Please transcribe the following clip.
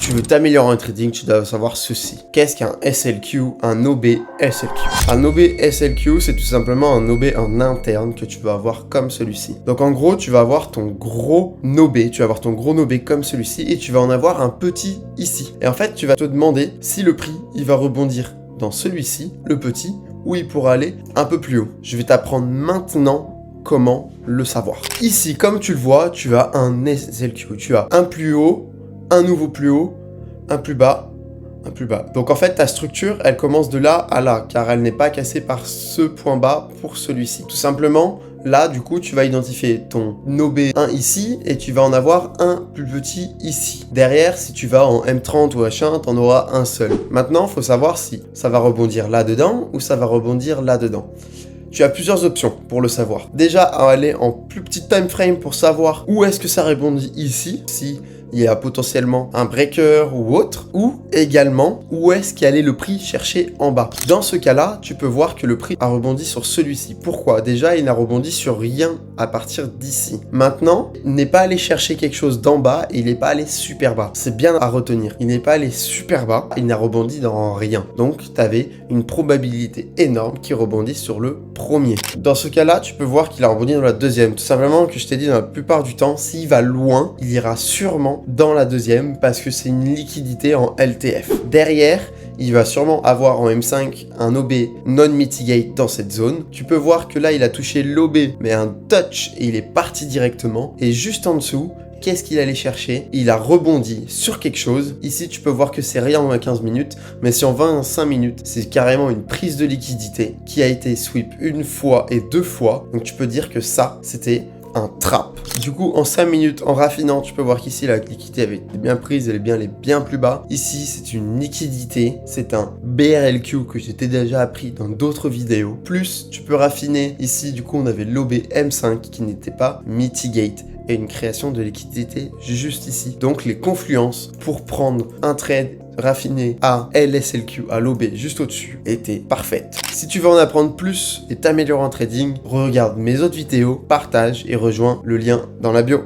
tu veux t'améliorer en trading, tu dois savoir ceci. Qu'est-ce qu'un SLQ, un OB SLQ? Un OB SLQ, c'est tout simplement un OB en interne que tu vas avoir comme celui-ci. Donc en gros, tu vas avoir ton gros OB, tu vas avoir ton gros OB comme celui-ci et tu vas en avoir un petit ici. Et en fait, tu vas te demander si le prix, il va rebondir dans celui-ci, le petit, ou il pourra aller un peu plus haut. Je vais t'apprendre maintenant comment le savoir. Ici, comme tu le vois, tu as un SLQ. Tu as un plus haut, un nouveau plus haut, un plus bas, un plus bas. Donc en fait, ta structure, elle commence de là à là, car elle n'est pas cassée par ce point bas pour celui-ci. Tout simplement, là, du coup, tu vas identifier ton OB1 ici et tu vas en avoir un plus petit ici. Derrière, si tu vas en M30 ou H1, tu en auras un seul. Maintenant, il faut savoir si ça va rebondir là-dedans ou ça va rebondir là-dedans. Tu as plusieurs options pour le savoir. Déjà, aller en plus petit time frame pour savoir où est-ce que ça rebondit ici, si il y a potentiellement un breaker ou autre, ou également où est-ce qu'allait le prix chercher en bas. Dans ce cas-là, tu peux voir que le prix a rebondi sur celui-ci. Pourquoi? Déjà, il n'a rebondi sur rien à partir d'ici. Maintenant, il n'est pas allé chercher quelque chose d'en bas et il n'est pas allé super bas. C'est bien à retenir. Il n'est pas allé super bas, il n'a rebondi dans rien. Donc, tu avais une probabilité énorme qu'il rebondisse sur le premier. Dans ce cas-là, tu peux voir qu'il a rebondi dans la deuxième. Tout simplement que je t'ai dit, dans la plupart du temps, s'il va loin, il ira sûrement dans la deuxième parce que c'est une liquidité en LTF. Derrière, il va sûrement avoir en M5 un OB non-mitigate dans cette zone. Tu peux voir que là, il a touché l'OB, mais un touch et il est parti directement. Et juste en dessous, qu'est-ce qu'il allait chercher? Il a rebondi sur quelque chose. Ici, tu peux voir que c'est rien en 15 minutes, mais si on va en 5 minutes, c'est carrément une prise de liquidité qui a été sweep une fois et deux fois. Donc, tu peux dire que ça, c'était un trap. Du coup, en 5 minutes, en raffinant, tu peux voir qu'ici, la liquidité avait été bien prise, elle est bien plus bas. Ici, c'est une liquidité, c'est un BRLQ que j'étais déjà appris dans d'autres vidéos. Plus, tu peux raffiner. Ici, du coup, on avait l'OB M5 qui n'était pas mitigate et une création de liquidité juste ici. Donc, les confluences pour prendre un trade raffiné à LSLQ, à l'OB juste au-dessus, étaient parfaites. Si tu veux en apprendre plus et t'améliorer en trading, regarde mes autres vidéos, partage et rejoins le lien dans la bio.